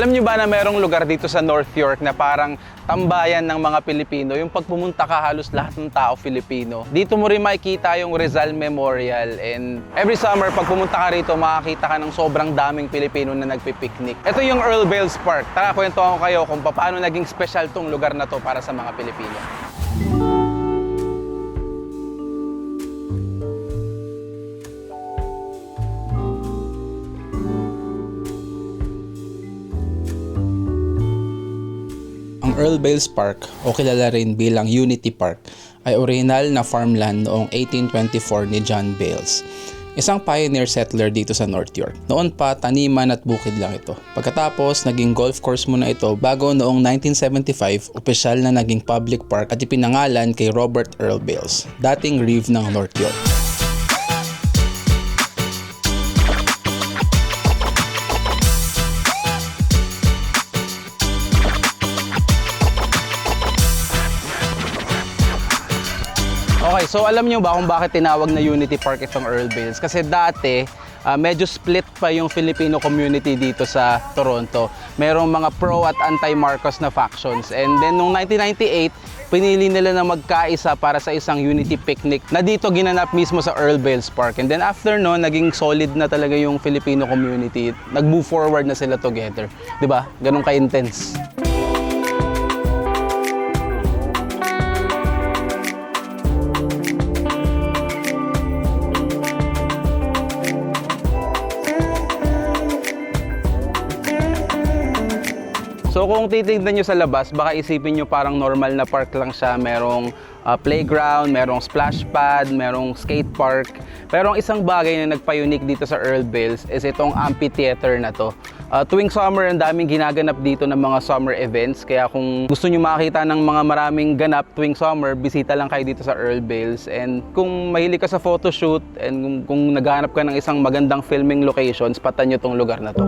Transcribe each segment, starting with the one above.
Alam nyo ba na merong lugar dito sa North York na parang tambayan ng mga Pilipino? Yung pag pumunta ka, halos lahat ng tao Filipino. Dito mo rin makikita yung Rizal Memorial, and every summer pag pumunta ka rito, makakita ka ng sobrang daming Pilipino na nagpipiknik. Ito yung Earl Bales Park. Tara, kwentuhan ko kayo kung paano naging special tong lugar na to para sa mga Pilipino. Ang Earl Bales Park, o kilala rin bilang Unity Park, ay orihinal na farmland noong 1824 ni John Bales, isang pioneer settler dito sa North York. Noon pa, taniman at bukid lang ito. Pagkatapos, naging golf course muna ito bago noong 1975, opisyal na naging public park at ipinangalan kay Robert Earl Bales, dating reeve ng North York. Okay, so alam nyo ba kung bakit tinawag na Unity Park itong Earl Bales? Kasi dati, medyo split pa yung Filipino community dito sa Toronto. Merong mga pro at anti-Marcos na factions. And then noong 1998, pinili nila na magkaisa para sa isang Unity picnic na dito ginanap mismo sa Earl Bales Park. And then after no, naging solid na talaga yung Filipino community. Nag-move forward na sila together. 'Di ba? Ganun ka-intense. So kung titignan nyo sa labas, baka isipin nyo parang normal na park lang siya. Merong playground, merong splash pad, merong skate park. Pero ang isang bagay na nagpa-unique dito sa Earl Bales is itong amphitheater na to. Tuwing summer, ang daming ginaganap dito ng mga summer events. Kaya kung gusto nyo makakita ng mga maraming ganap tuwing summer, bisita lang kayo dito sa Earl Bales. And kung mahilig ka sa photoshoot, and kung naghahanap ka ng isang magandang filming locations, patan nyo tong lugar na to.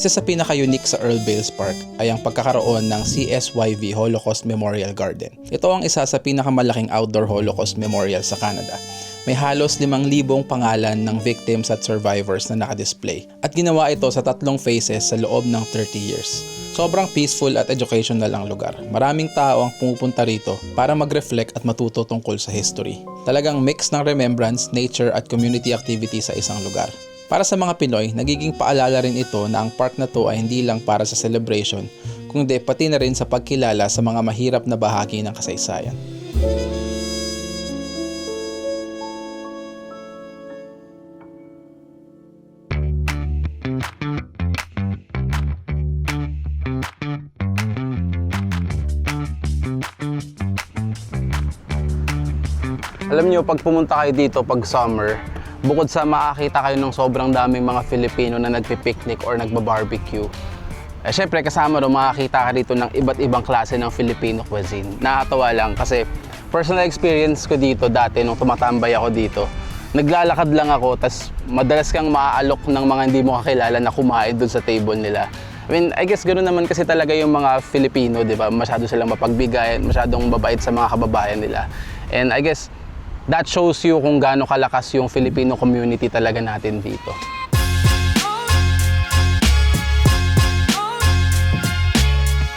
Isa sa pinaka-unique sa Earl Bales Park ay ang pagkakaroon ng CSYV Holocaust Memorial Garden. Ito ang isa sa pinakamalaking outdoor Holocaust memorial sa Canada. May halos 5,000 pangalan ng victims at survivors na nakadisplay. At ginawa ito sa 3 phases sa loob ng 30 years. Sobrang peaceful at educational ang lugar. Maraming tao ang pumupunta rito para mag-reflect at matuto tungkol sa history. Talagang mix ng remembrance, nature at community activity sa isang lugar. Para sa mga Pinoy, nagiging paalala rin ito na ang park na to ay hindi lang para sa celebration, kundi pati na rin sa pagkilala sa mga mahirap na bahagi ng kasaysayan. Alam niyo, pag pumunta kayo dito pag summer, bukod sa makakita kayo ng sobrang daming mga Filipino na nagpipiknik or nagbabarbecue, syempre kasama doon makakita ka dito ng iba't ibang klase ng Filipino cuisine. Nakakatawa lang kasi personal experience ko dito dati nung tumatambay ako dito. Naglalakad lang ako, tas madalas kang maaalok ng mga hindi mo kakilala na kumain doon sa table nila. I mean, I guess ganoon naman kasi talaga yung mga Filipino, di ba? Masyado silang mapagbigay, masyadong mabait sa mga kababayan nila. And I guess that shows you kung gaano kalakas yung Filipino community talaga natin dito.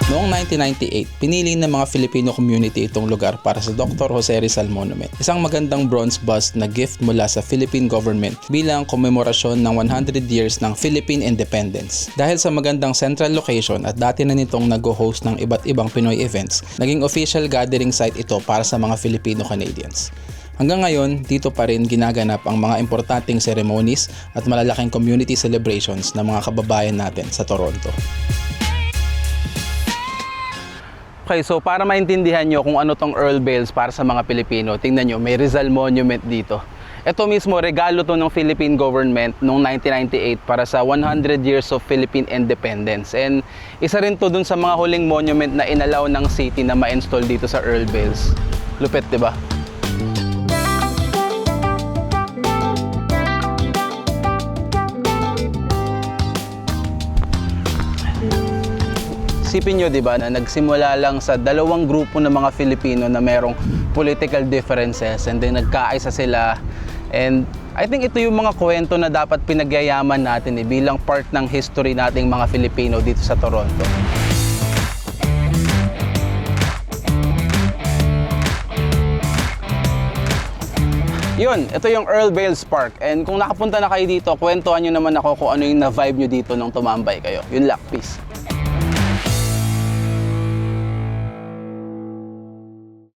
Noong 1998, pinili ng mga Filipino community itong lugar para sa Dr. Jose Rizal Monument. Isang magandang bronze bust na gift mula sa Philippine government bilang komemorasyon ng 100 years ng Philippine independence. Dahil sa magandang central location at dati na nitong nag-host ng iba't ibang Pinoy events, naging official gathering site ito para sa mga Filipino-Canadians. Hanggang ngayon, dito pa rin ginaganap ang mga importanteng ceremonies at malalaking community celebrations ng mga kababayan natin sa Toronto. Okay, so para maintindihan nyo kung ano tong Earl Bales para sa mga Pilipino, tingnan nyo, may Rizal Monument dito. Ito mismo, regalo to ng Philippine government noong 1998 para sa 100 years of Philippine independence. And isa rin to dun sa mga huling monument na inalaw ng city na ma-install dito sa Earl Bales. Lupit, di ba? Isipin nyo, di ba, na nagsimula lang sa dalawang grupo ng mga Filipino na merong political differences and then nagkaisa sila. And I think ito yung mga kwento na dapat pinagyayaman natin bilang part ng history nating mga Filipino dito sa Toronto. Yun, ito yung Earl Bales Park. And kung nakapunta na kayo dito, kwentuhan nyo naman ako kung ano yung na-vibe nyo dito nung tumambay kayo. Yun lang, peace.